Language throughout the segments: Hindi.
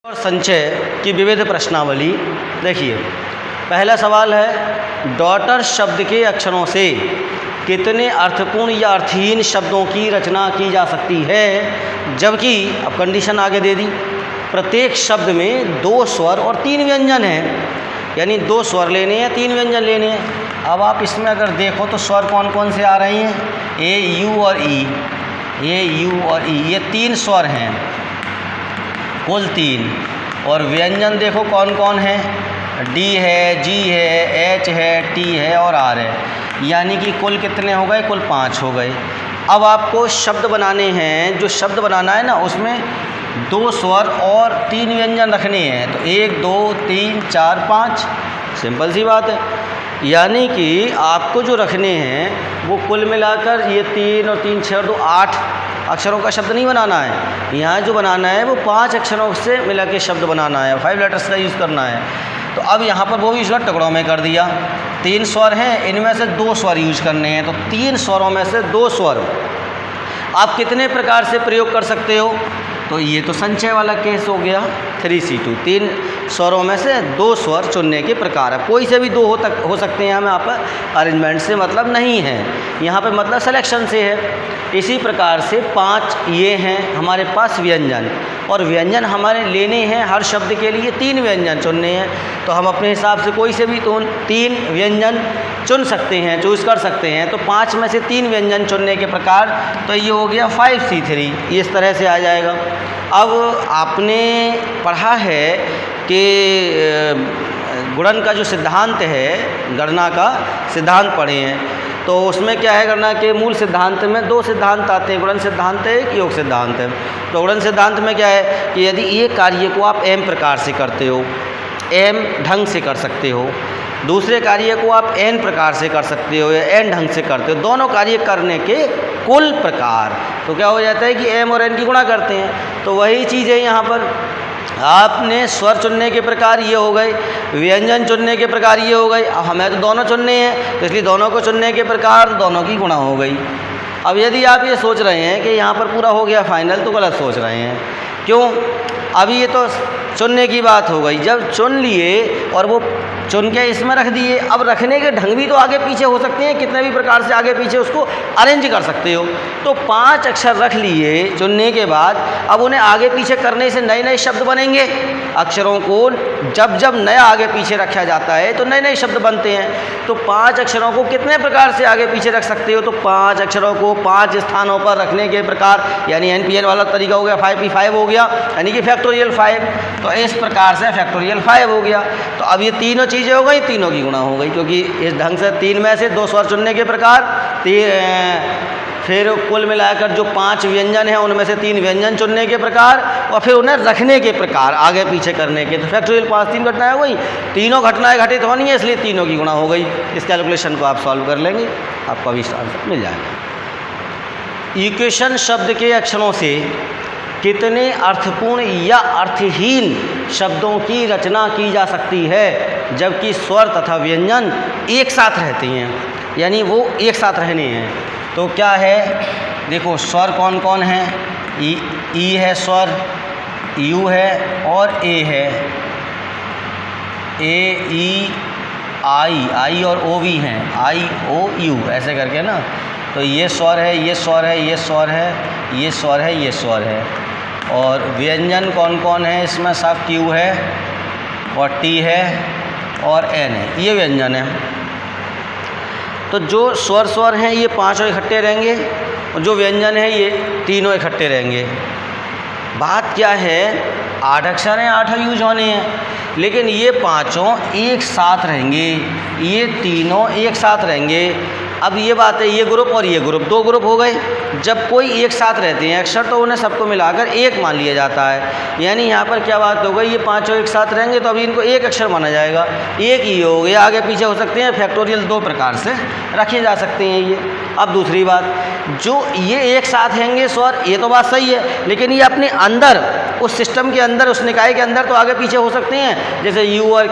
और संचय की विविध प्रश्नावली। देखिए, पहला सवाल है, डॉटर शब्द के अक्षरों से कितने अर्थपूर्ण या अर्थहीन शब्दों की रचना की जा सकती है, जबकि अब कंडीशन आगे दे दी, प्रत्येक शब्द में 2 स्वर और 3 व्यंजन हैं, यानी 2 स्वर लेने हैं, 3 व्यंजन लेने हैं। अब आप इसमें अगर देखो तो स्वर कौन कौन से आ रहे हैं, ए, यू और ई, ए, यू और ई, ये 3 स्वर हैं, कुल 3। और व्यंजन देखो कौन कौन है, डी है, जी है, एच है, टी है और आर है, यानी कि कुल कितने हो गए, कुल 5 हो गए। अब आपको शब्द बनाने हैं, जो शब्द बनाना है ना, उसमें 2 स्वर और 3 व्यंजन रखने हैं, तो 1 2 3 4 5, सिंपल सी बात है। यानी कि आपको जो रखने हैं वो कुल मिलाकर ये 3 और 3 6 और 2 8 अक्षरों का शब्द नहीं बनाना है। यहाँ जो बनाना है वो 5 अक्षरों से मिला के शब्द बनाना है, 5 लेटर्स का यूज़ करना है। तो अब यहाँ पर वो भी इसका टुकड़ों में कर दिया, 3 स्वर हैं, इनमें से 2 स्वर यूज करने हैं, तो 3 स्वरों में से 2 स्वर आप कितने प्रकार से प्रयोग कर सकते हो, तो ये तो संचय वाला केस हो गया 3C2, 3 स्वरों में से 2 स्वर चुनने के प्रकार है। कोई से भी 2 हो सकते हैं, हमें यहाँ पर अरेंजमेंट से मतलब नहीं है, यहाँ पे मतलब सिलेक्शन से है। इसी प्रकार से 5 ये हैं हमारे पास व्यंजन, और व्यंजन हमारे लेने हैं, हर शब्द के लिए 3 व्यंजन चुनने हैं, तो हम अपने हिसाब से कोई से भी 3 व्यंजन चुन सकते हैं, चूज़ कर सकते हैं। तो 5 में से 3 व्यंजन चुनने के प्रकार, तो ये हो गया 5C3, इस तरह से आ जाएगा। अब आपने पढ़ा है कि गुणन का जो सिद्धांत है, गणना का सिद्धांत पढ़े हैं, तो उसमें क्या है, गणना के मूल सिद्धांत में 2 सिद्धांत आते हैं, गुणन सिद्धांत है, एक योग सिद्धांत है। तो गुणन सिद्धांत में क्या है कि यदि एक कार्य को आप m प्रकार से करते हो, m ढंग से कर सकते हो, दूसरे कार्य को आप n प्रकार से कर सकते हो या n ढंग से करते हो, दोनों कार्य करने के कुल प्रकार, तो क्या हो जाता है कि m और n की गुणा करते हैं। तो वही चीज़ है यहाँ पर, आपने स्वर चुनने के प्रकार ये हो गए, व्यंजन चुनने के प्रकार ये हो गए। अब हमें तो दोनों चुनने हैं, तो इसलिए दोनों को चुनने के प्रकार दोनों की गुणा हो गई। अब यदि आप ये सोच रहे हैं कि यहाँ पर पूरा हो गया फाइनल, तो गलत सोच रहे हैं। क्यों? अभी ये तो चुनने की बात हो गई, जब चुन लिए और वो चुन के इसमें रख दिए, अब रखने के ढंग भी तो आगे पीछे हो सकते हैं, कितने भी प्रकार से आगे पीछे उसको अरेंज कर सकते हो। तो 5 अक्षर रख लिए चुनने के बाद, अब उन्हें आगे पीछे करने से नए नए शब्द बनेंगे। अक्षरों को जब जब नया आगे पीछे रखा जाता है तो नए नए शब्द बनते हैं। तो 5 अक्षरों को कितने प्रकार से आगे पीछे रख सकते हो, तो 5 अक्षरों को 5 स्थानों पर रखने के प्रकार, यानी NPN वाला तरीका हो गया, 5P5 हो गया, यानी कि फैक्टोरियल 5। तो इस प्रकार से फैक्टोरियल 5 हो गया। तो अब ये तीनों चीज़ें हो गई, तीनों की गुणा हो गई, क्योंकि इस ढंग से 3 में से 2 स्वर चुनने के प्रकार, फिर कुल मिलाकर जो 5 व्यंजन हैं उनमें से 3 व्यंजन चुनने के प्रकार, और फिर उन्हें रखने के प्रकार आगे पीछे करने के। तो फैक्टोरियल 5 3 घटनाएं हो गई, तीनों घटनाएं घटित होनी है, इसलिए तीनों की गुणा हो गई। इस कैलकुलेशन को आप सॉल्व कर लेंगे, आपको अभी आंसर मिल जाएगा। इक्वेशन शब्द के अक्षरों से कितने अर्थपूर्ण या अर्थहीन शब्दों की रचना की जा सकती है, जबकि स्वर तथा व्यंजन एक साथ रहते हैं, यानी वो एक साथ रहने हैं। तो क्या है, देखो स्वर कौन कौन है, ई है स्वर, यू है और ए है, ए ई आई और ओ भी हैं, आई ओ यू ऐसे करके ना। तो ये स्वर है, ये स्वर है, ये स्वर है, ये स्वर है, ये स्वर है। और व्यंजन कौन कौन है, इसमें सब क्यू है और टी है और एन है, ये व्यंजन है। तो जो स्वर हैं ये 5 इकट्ठे रहेंगे, और जो व्यंजन है ये तीनों इकट्ठे रहेंगे। बात क्या है, 8 अक्षर हैं, 8 यूज होने हैं, लेकिन ये 5 एक साथ रहेंगे, ये तीनों एक साथ रहेंगे। अब ये बात है, ये ग्रुप और ये ग्रुप 2 ग्रुप हो गए। जब कोई एक साथ रहते हैं अक्षर, तो उन्हें सबको मिलाकर एक मान लिया जाता है, यानी यहाँ पर क्या बात हो गई, ये 5 एक साथ रहेंगे तो अभी इनको एक अक्षर माना जाएगा, एक ही हो गया, आगे पीछे हो सकते हैं, फैक्टोरियल 2 प्रकार से रखे जा सकते हैं ये। अब दूसरी बात, जो ये एक साथ रहेंगे स्वर, ये तो बात सही है, लेकिन ये अपने अंदर, उस सिस्टम के अंदर, उस निकाय के अंदर तो आगे पीछे हो सकते हैं, जैसे यू और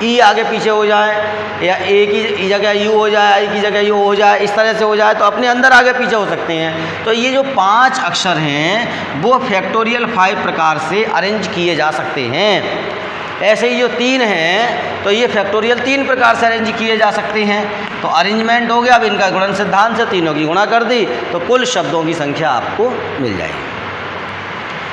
ई आगे पीछे हो जाए, या ए की जगह यू हो जाए, आई की जगह यू हो जाए, इस तरह से हो जाए, तो अपने अंदर आगे पीछे हो सकते हैं। तो ये जो 5 अक्षर हैं वो फैक्टोरियल 5 प्रकार से अरेंज किए जा सकते हैं। ऐसे ही जो 3 हैं तो ये फैक्टोरियल 3 प्रकार से अरेंज किए जा सकते हैं। तो अरेंजमेंट हो गया। अब इनका गुणन सिद्धांत से तीनों की गुणा कर दी तो कुल शब्दों की संख्या आपको मिल जाएगी।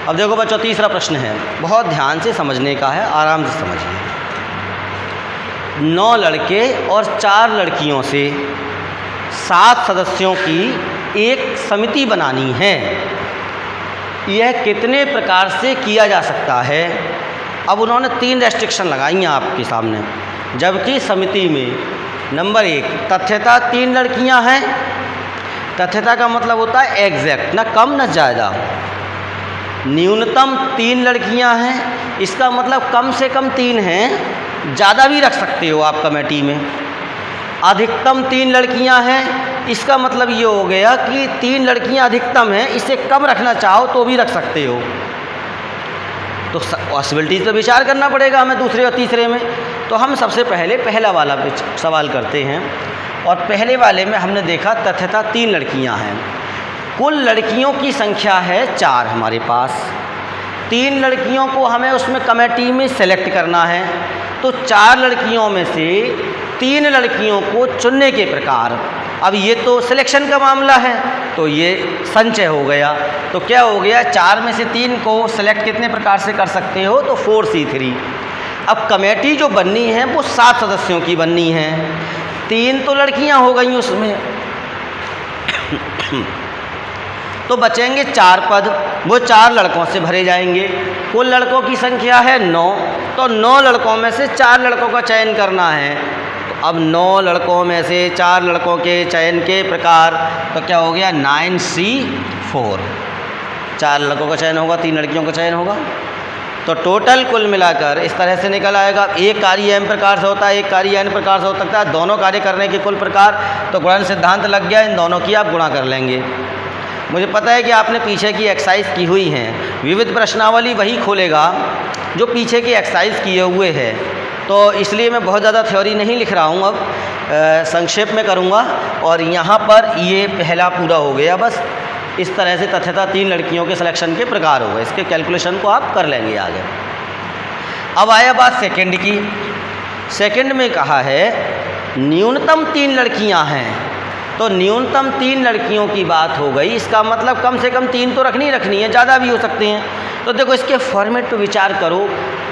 अब देखो बच्चों, तीसरा प्रश्न है, बहुत ध्यान से समझने का है, आराम से समझिए। 9 लड़के और 4 लड़कियों से 7 सदस्यों की एक समिति बनानी है। यह कितने प्रकार से किया जा सकता है? अब उन्होंने 3 रेस्ट्रिक्शन लगाई हैं आपके सामने। जबकि समिति में नंबर 1 तथ्यता 3 लड़कियां हैं। तथ्यता का मतलब होता है एग्जैक्ट, ना कम ना ज़्यादा। न्यूनतम 3 लड़कियां हैं, इसका मतलब कम से कम 3 हैं, ज़्यादा भी रख सकते हो आप कमेटी में। अधिकतम 3 लड़कियां हैं, इसका मतलब ये हो गया कि 3 लड़कियां अधिकतम हैं, इससे कम रखना चाहो तो भी रख सकते हो। तो पॉसिबिलिटीज़ पर विचार करना पड़ेगा हमें दूसरे और तीसरे में। तो हम सबसे पहले पहला वाला सवाल करते हैं। और पहले वाले में हमने देखा तथ्यता 3 लड़कियां हैं। कुल लड़कियों की संख्या है 4 हमारे पास। 3 लड़कियों को हमें उसमें कमेटी में सेलेक्ट करना है। तो 4 लड़कियों में से 3 लड़कियों को चुनने के प्रकार, अब ये तो सिलेक्शन का मामला है तो ये संचय हो गया। तो क्या हो गया, 4 में से 3 को सेलेक्ट कितने प्रकार से कर सकते हो? तो 4C3। अब कमेटी जो बननी है वो 7 सदस्यों की बननी है। 3 तो लड़कियां हो गई उसमें तो बचेंगे 4 पद, वो 4 लड़कों से भरे जाएंगे। कुल लड़कों की संख्या है 9, तो 9 लड़कों में से 4 लड़कों का चयन करना है। तो अब 9 लड़कों में से 4 लड़कों के चयन के प्रकार, तो क्या हो गया 9C4। 4 लड़कों का चयन होगा, 3 लड़कियों का चयन होगा। तो टोटल कुल मिलाकर इस तरह से निकल आएगा। एक कार्य m प्रकार से होता है, एक कार्य n प्रकार से हो सकता है। दोनों कार्य करने के कुल प्रकार, तो गुणन सिद्धांत लग गया, इन दोनों की आप गुणा कर लेंगे। मुझे पता है कि आपने पीछे की एक्सरसाइज की हुई हैं, विविध प्रश्नावली वही खोलेगा जो पीछे की एक्सरसाइज किए हुए है। तो इसलिए मैं बहुत ज़्यादा थ्योरी नहीं लिख रहा हूँ, अब संक्षेप में करूँगा। और यहाँ पर ये पहला पूरा हो गया। बस इस तरह से तथ्यता 3 लड़कियों के सिलेक्शन के प्रकार हो गए। इसके कैलकुलेशन को आप कर लेंगे आगे। अब आया बात सेकंड की। सेकंड में कहा है न्यूनतम 3 लड़कियां हैं। तो न्यूनतम 3 लड़कियों की बात हो गई, इसका मतलब कम से कम 3 तो रखनी है, ज़्यादा भी हो सकते हैं। तो देखो इसके फॉर्मेट पे विचार करो।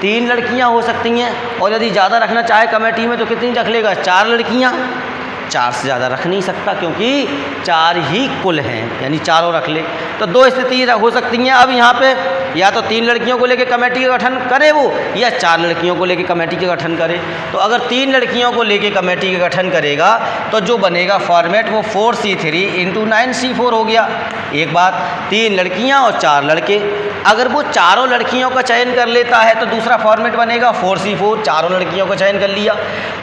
3 लड़कियां हो सकती हैं, और यदि ज़्यादा रखना चाहे कमेटी में तो कितनी रख लेगा? 4 लड़कियां। 4 से ज़्यादा रख नहीं सकता क्योंकि 4 ही कुल हैं, यानी चारों रख ले। तो 2 स्थिति हो सकती हैं। अब यहाँ पे या तो 3 लड़कियों को लेकर कमेटी का गठन करे वो, या 4 लड़कियों को लेकर कमेटी का गठन करे। तो अगर 3 लड़कियों को लेकर कमेटी का गठन करेगा तो जो बनेगा फॉर्मेट वो 4C3 × 9C4 हो गया। एक बात, 3 लड़कियाँ और 4 लड़के। अगर वो चारों लड़कियों का चयन कर लेता है तो दूसरा फॉर्मेट बनेगा 4C4, चारों लड़कियों का चयन कर लिया।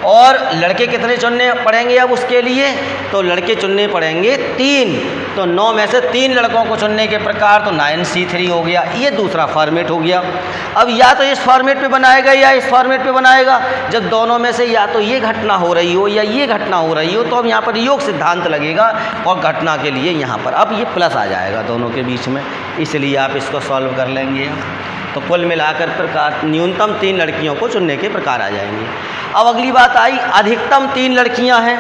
और लड़के कितने चुनने पड़ेंगे अब उसके लिए? तो लड़के चुनने पड़ेंगे 3। तो 9 में से 3 लड़कों को चुनने के प्रकार, तो 9C3 हो गया। ये दूसरा फॉर्मेट हो गया। अब या तो इस फॉर्मेट पे बनाएगा या इस फॉर्मेट पे बनाएगा। जब दोनों में से या तो ये घटना हो रही हो या ये घटना हो रही हो तो अब यहाँ पर योग सिद्धांत लगेगा, और घटना के लिए यहाँ पर अब ये प्लस आ जाएगा दोनों के बीच में, इसलिए आप इसको सॉल्व कर लेंगे। तो कुल मिलाकर प्रकार न्यूनतम 3 लड़कियों को चुनने के प्रकार आ जाएंगे। अब अगली बात आई, अधिकतम 3 लड़कियां हैं।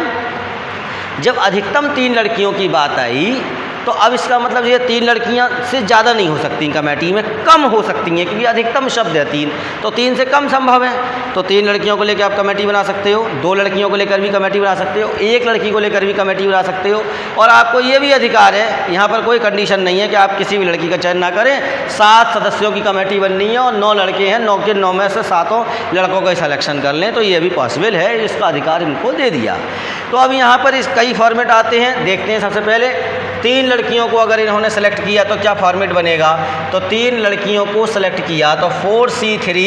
जब अधिकतम 3 लड़कियों की बात आई तो अब इसका मतलब ये 3 लड़कियां से ज़्यादा नहीं हो सकती कमेटी में, कम हो सकती हैं, क्योंकि अधिकतम शब्द है 3, तो 3 से कम संभव है। तो 3 लड़कियों को लेकर आप कमेटी बना सकते हो, 2 लड़कियों को लेकर भी कमेटी बना सकते हो, 1 लड़की को लेकर भी कमेटी बना सकते हो। और आपको ये भी अधिकार है, यहाँ पर कोई कंडीशन नहीं है कि आप किसी भी लड़की का चयन ना करें। 7 सदस्यों की कमेटी बननी है और 9 लड़के हैं, 9 के 9 में से 7 लड़कों का सिलेक्शन कर लें, तो ये भी पॉसिबल है, इसका अधिकार इनको दे दिया। तो अब यहाँ पर इस कई फॉर्मेट आते हैं, देखते हैं। सबसे पहले 3 लड़कियों को अगर इन्होंने सेलेक्ट किया तो क्या फॉर्मेट बनेगा? तो 3 लड़कियों को सेलेक्ट किया तो 4C3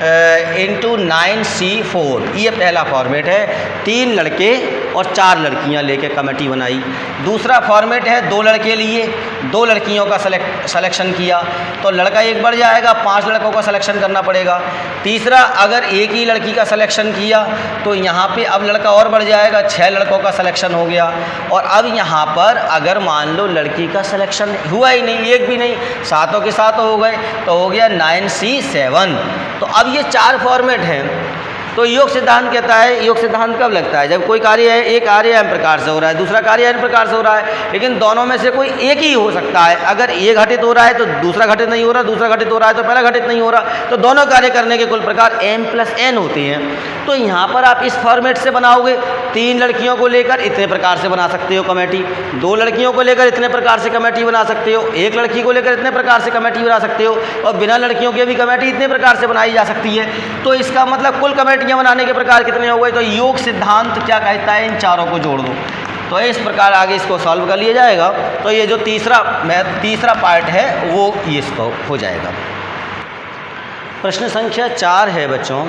× 9C4, ये पहला फॉर्मेट है। 3 लड़के और 4 लड़कियां लेके कमेटी बनाई। दूसरा फॉर्मेट है 2 लड़के लिए, 2 लड़कियों का सिलेक्शन किया तो लड़का एक बढ़ जाएगा, 5 लड़कों का सिलेक्शन करना पड़ेगा। तीसरा अगर एक ही लड़की का सिलेक्शन किया तो यहाँ पे अब लड़का और बढ़ जाएगा, 6 लड़कों का सिलेक्शन हो गया। और अब यहाँ पर अगर मान लो लड़की का सिलेक्शन हुआ ही नहीं, एक भी नहीं, 7 के 7 हो गए तो हो गया 9C7। तो अब ये 4 फॉर्मेट हैं। तो योग सिद्धांत कहता है, योग सिद्धांत कब लगता है? जब कोई कार्य है, एक कार्य m प्रकार से हो रहा है, दूसरा कार्य n प्रकार से हो रहा है, लेकिन दोनों में से कोई एक ही हो सकता है। अगर ये घटित हो रहा है तो दूसरा घटित नहीं हो रहा, दूसरा घटित हो रहा है तो पहला घटित नहीं हो रहा, तो दोनों कार्य करने के कुल प्रकार m+n होते हैं। तो यहाँ पर आप इस फॉर्मेट से बनाओगे, 3 लड़कियों को लेकर इतने प्रकार से बना सकते हो कमेटी, 2 लड़कियों को लेकर इतने प्रकार से कमेटी बना सकते हो, 1 लड़की को लेकर इतने प्रकार से कमेटी बना सकते हो, और बिना लड़कियों के भी कमेटी इतने प्रकार से बनाई जा सकती है। तो इसका मतलब कुल कमेटियाँ बनाने के प्रकार कितने हो गए? तो योग सिद्धांत क्या कहता है? इन चारों को जोड़ दो। तो इस प्रकार आगे इसको सॉल्व कर लिया जाएगा। तो ये जो तीसरा पार्ट है वो ये इसको हो जाएगा। प्रश्न संख्या 4 है बच्चों,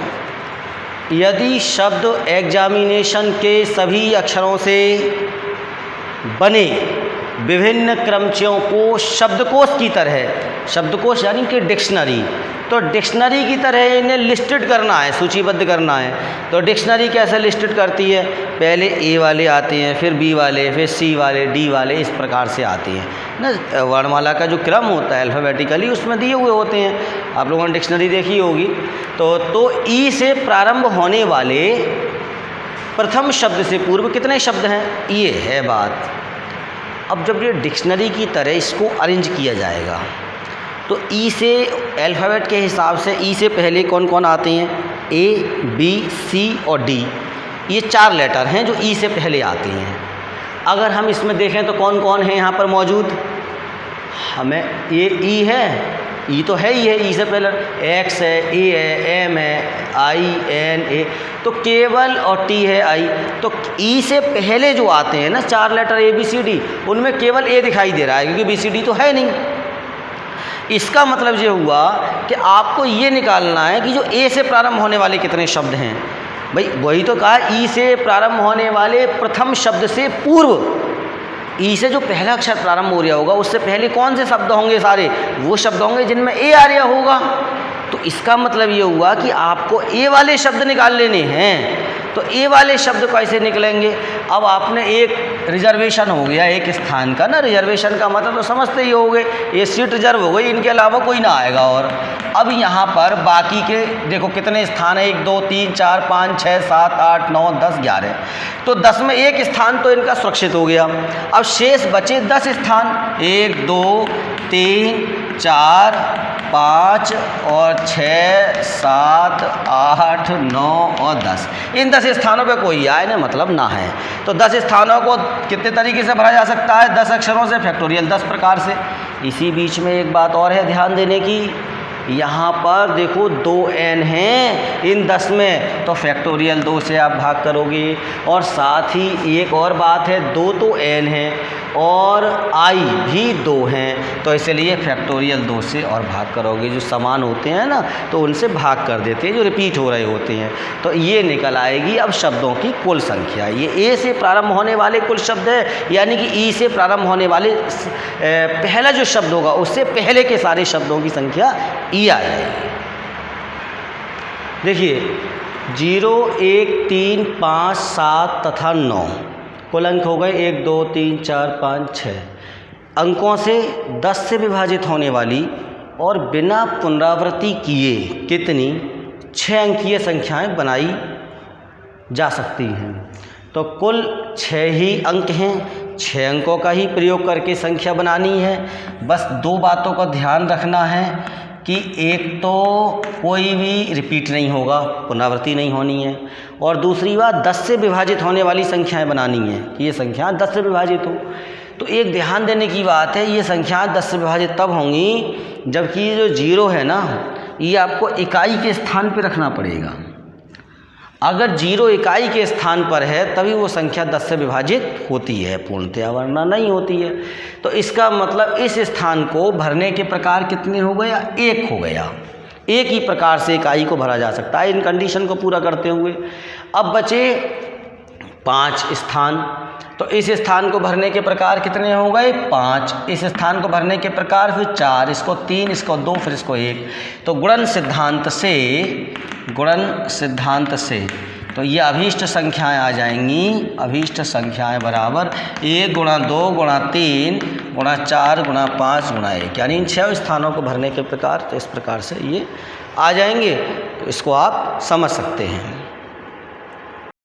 यदि शब्द एग्जामिनेशन के सभी अक्षरों से बने विभिन्न क्रमचियों को शब्दकोश की तरह, शब्दकोश यानी कि डिक्शनरी, तो डिक्शनरी की तरह इन्हें लिस्टेड करना है, सूचीबद्ध करना है। तो डिक्शनरी कैसे लिस्टेड करती है? पहले ए वाले आते हैं, फिर बी वाले, फिर सी वाले, डी वाले, इस प्रकार से आते हैं ना। वर्णमाला का जो क्रम होता है अल्फ़ाबेटिकली उसमें दिए हुए होते हैं, आप लोगों ने डिक्शनरी देखी होगी। तो ई से प्रारंभ होने वाले प्रथम शब्द से पूर्व कितने शब्द हैं? ये है बात। अब जब ये डिक्शनरी की तरह इसको अरेंज किया जाएगा तो ई से अल्फ़ाबेट के हिसाब से ई से पहले कौन कौन आते हैं? ए, बी, सी और डी, ये 4 लेटर हैं जो ई से पहले आते हैं। अगर हम इसमें देखें तो कौन कौन है यहाँ पर मौजूद? हमें ये ई है, ई तो है ही है, ई से पहले एक्स है, ए है, एम है, आई, एन, ए, तो केवल और टी है आई। तो ई से पहले जो आते हैं ना 4 letter A B C D, उनमें केवल ए दिखाई दे रहा है क्योंकि बी सी डी तो है नहीं। इसका मतलब ये हुआ कि आपको ये निकालना है कि जो ए से प्रारंभ होने वाले कितने शब्द हैं। भाई वही तो कहा, ई से प्रारंभ होने वाले प्रथम शब्द से पूर्व, ई से जो पहला अक्षर प्रारंभ हो रहा होगा उससे पहले कौन से शब्द होंगे? सारे वो शब्द होंगे जिनमें ए आ रहा होगा। तो इसका मतलब ये हुआ कि आपको ए वाले शब्द निकाल लेने हैं। तो ए वाले शब्द कैसे निकलेंगे? अब आपने एक रिजर्वेशन हो गया एक स्थान का ना, रिजर्वेशन का मतलब तो समझते ही होंगे, ये सीट रिजर्व हो गई, इनके अलावा कोई ना आएगा। और अब यहाँ पर बाकी के देखो कितने स्थान है, 1 2 3 4 5 6 7 8 9 10 11, तो 10 में एक स्थान तो इनका सुरक्षित हो गया। अब शेष बचे 10 स्थान, 1 2 3 4 5 और 6 7 8 9 और 10, इन 10 स्थानों पे कोई आए ना मतलब ना है। तो 10 स्थानों को कितने तरीके से भरा जा सकता है? 10 अक्षरों से, फैक्टोरियल 10 प्रकार से। इसी बीच में एक बात और है ध्यान देने की, यहाँ पर देखो 2n हैं इन 10 में, तो फैक्टोरियल 2 से आप भाग करोगे। और साथ ही एक और बात है, 2 तो n है और i भी 2 हैं, तो इसलिए फैक्टोरियल 2 से और भाग करोगे। जो समान होते हैं ना तो उनसे भाग कर देते हैं, जो रिपीट हो रहे होते हैं। तो ये निकल आएगी अब शब्दों की कुल संख्या। ये ए से प्रारंभ होने वाले कुल शब्द है, यानी कि ई से प्रारंभ होने वाले पहला जो शब्द होगा उससे पहले के सारे शब्दों की संख्या ई आ जाएगी। देखिए 0 1 3 5 7 तथा 9 कुल अंक हो गए 1 2 3 4 5 6 अंकों से 10 से विभाजित होने वाली और बिना पुनरावृत्ति किए कितनी 6 अंकीय संख्याएं बनाई जा सकती हैं। तो कुल 6 ही अंक हैं, 6 अंकों का ही प्रयोग करके संख्या बनानी है। बस 2 बातों का ध्यान रखना है कि एक तो कोई भी रिपीट नहीं होगा, पुनरावृत्ति नहीं होनी है, और दूसरी बात 10 से विभाजित होने वाली संख्याएं बनानी है कि ये संख्या 10 से विभाजित हो। तो एक ध्यान देने की बात है, ये संख्या 10 से विभाजित तब होंगी जबकि ये जो 0 है ना, ये आपको इकाई के स्थान पर रखना पड़ेगा। अगर 0 इकाई के स्थान पर है तभी वो संख्या 10 से विभाजित होती है, पूर्णतया वरना नहीं होती है। तो इसका मतलब इस स्थान को भरने के प्रकार कितने हो गया? 1 हो गया। एक ही प्रकार से इकाई को भरा जा सकता है इन कंडीशन को पूरा करते हुए। अब बचे 5 स्थान, तो इस स्थान को भरने के प्रकार कितने हो गए 5, इस स्थान को भरने के प्रकार फिर 4, इसको 3, इसको 2, फिर इसको 1। तो गुणन सिद्धांत से तो ये अभीष्ट संख्याएं आ जाएंगी, अभीष्ट संख्याएं बराबर 1 गुणा 2 गुणा 3 गुणा 4 गुणा 5 गुणा 1, यानी इन 6 स्थानों को भरने के प्रकार तो इस प्रकार से ये आ जाएंगे। तो इसको आप समझ सकते हैं।